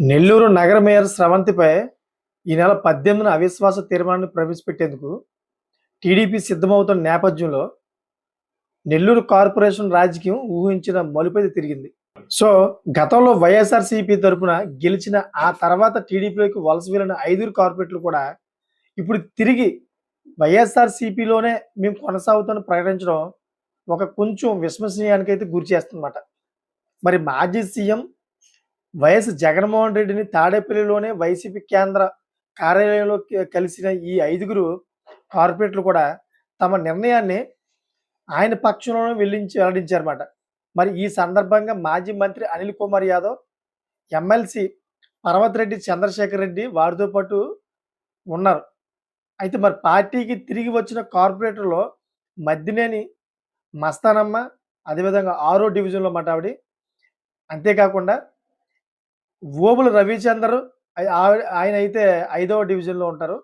నెల్లూరు నగర మేయర్ స్రవంతిపై ఈ నెల 18న అవిశ్వాస తీర్మానాన్ని ప్రవేశపెట్టేందుకు టీడీపీ సిద్ధమవుతున్న నేపథ్యంలో నెల్లూరు కార్పొరేషన్ రాజకీయం ఊహించిన మలుపైతే తిరిగింది. సో గతంలో వైఎస్ఆర్సీపీ తరపున గెలిచిన ఆ తర్వాత టీడీపీలోకి వలస వెళ్ళిన 5 కార్పొరేటర్లు కూడా ఇప్పుడు తిరిగి వైఎస్ఆర్సీపీలోనే మేము కొనసాగుతామని ప్రకటించడం ఒక కొంచెం విశ్వసనీయానికైతే గురి చేస్తుందన్నమాట. మరి మాజీ సీఎం వైఎస్ జగన్మోహన్ రెడ్డిని తాడేపల్లిలోనే వైసీపీ కేంద్ర కార్యాలయంలో కలిసిన ఈ 5 కార్పొరేటర్లు కూడా తమ నిర్ణయాన్ని ఆయన పక్షంలోనే వెల్లడించారన్నమాట. మరి ఈ సందర్భంగా మాజీ మంత్రి అనిల్ కుమార్ యాదవ్, ఎమ్మెల్సీ పర్వతిరెడ్డి చంద్రశేఖర్ రెడ్డి వారితో పాటు ఉన్నారు. అయితే మరి పార్టీకి తిరిగి వచ్చిన కార్పొరేటర్లో మద్దినేని మస్తానమ్మ, అదేవిధంగా 6వ డివిజన్లో మాట ఆవిడ, అంతేకాకుండా ఓబుల రవిచందర్ ఆయన అయితే 5వ డివిజన్లో ఉంటారు.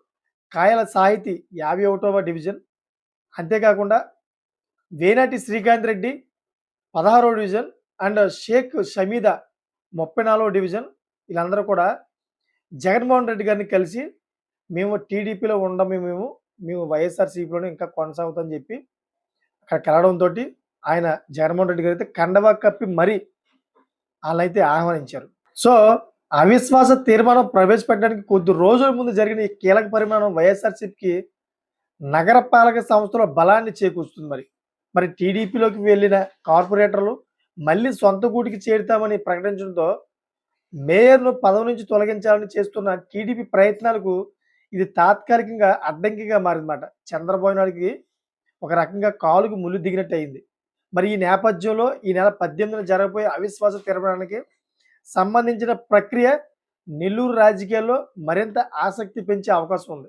కాయల సాహితి 51వ డివిజన్, అంతేకాకుండా వేనాటి శ్రీకాంత్ రెడ్డి 16వ డివిజన్ అండ్ షేక్ షమీద 34వ డివిజన్. వీళ్ళందరూ కూడా జగన్మోహన్ రెడ్డి గారిని కలిసి మేము టీడీపీలో ఉండము, మేము వైఎస్ఆర్సీపీలోనే ఇంకా కొనసాగుతామని చెప్పి అక్కడ కలవడంతో ఆయన జగన్మోహన్ రెడ్డి గారు అయితే కండవా కప్పి మరీ వాళ్ళైతే ఆహ్వానించారు. సో అవిశ్వాస తీర్మానం ప్రవేశపెట్టడానికి కొద్ది రోజుల ముందు జరిగిన ఈ కీలక పరిమాణం వైఎస్ఆర్సీపీకి నగరపాలక సంస్థలో బలాన్ని చేకూరుస్తుంది. మరి టీడీపీలోకి వెళ్ళిన కార్పొరేటర్లు మళ్ళీ సొంత గూటికి చేరుతామని ప్రకటించడంతో మేయర్ను పదవి నుంచి తొలగించాలని చేస్తున్న టీడీపీ ప్రయత్నాలకు ఇది తాత్కాలికంగా అడ్డంకిగా మారిందన్నమాట. చంద్రబాబు నాయుడికి ఒక రకంగా కాలుకు ముళ్ళు దిగినట్టు అయింది. మరి ఈ నేపథ్యంలో ఈ నెల 18న జరగబోయే అవిశ్వాస తీర్మానానికి సంబంధించిన ప్రక్రియ నెల్లూరు రాజకీయాల్లో మరింత ఆసక్తి పెంచే అవకాశం ఉంది.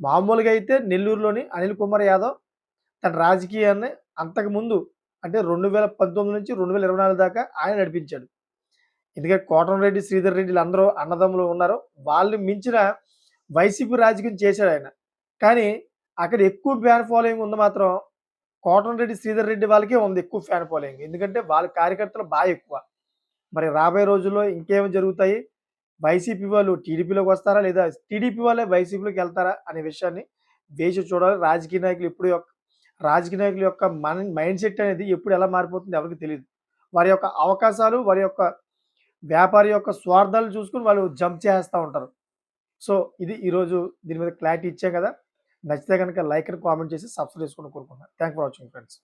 మామూలుగా అయితే నెల్లూరులోని అనిల్ కుమార్ యాదవ్ తన రాజకీయాన్ని అంతకుముందు అంటే 2019 నుంచి 2024 దాకా ఆయన నడిపించాడు. ఎందుకంటే కోటంరెడ్డి, శ్రీధర్ రెడ్డిలు అందరూ అన్నదమ్ములు ఉన్నారు. వాళ్ళు మించిన వైసీపీ రాజకీయం చేశాడు ఆయన. కానీ అక్కడ ఎక్కువ ఫ్యాన్ ఫాలోయింగ్ ఉంది మాత్రం కోటంరెడ్డి, శ్రీధర్ రెడ్డి వాళ్ళకే ఉంది ఎక్కువ ఫ్యాన్ ఫాలోయింగ్. ఎందుకంటే వాళ్ళ కార్యకర్తలు బాగా ఎక్కువ. మరి రాబోయే రోజుల్లో ఇంకేమి జరుగుతాయి, వైసీపీ వాళ్ళు టీడీపీలోకి వస్తారా లేదా టీడీపీ వాళ్ళే వైసీపీలోకి వెళ్తారా అనే విషయాన్ని వేచి చూడాలి. రాజకీయ నాయకుల యొక్క మైండ్ సెట్ అనేది ఎప్పుడు ఎలా మారిపోతుందో ఎవరికి తెలియదు. వారి యొక్క అవకాశాలు, వారి యొక్క వ్యాపారి యొక్క స్వార్థాలు చూసుకుని వాళ్ళు జంప్ చేస్తూ ఉంటారు. సో ఇది ఈరోజు దీని మీద క్లారిటీ ఇచ్చాం కదా. నచ్చితే కనుక లైక్ అండ్ కామెంట్ చేసి సబ్స్క్రైబ్ చేసుకోవడం కోరుకుంటున్నాను. Thank for watching friends.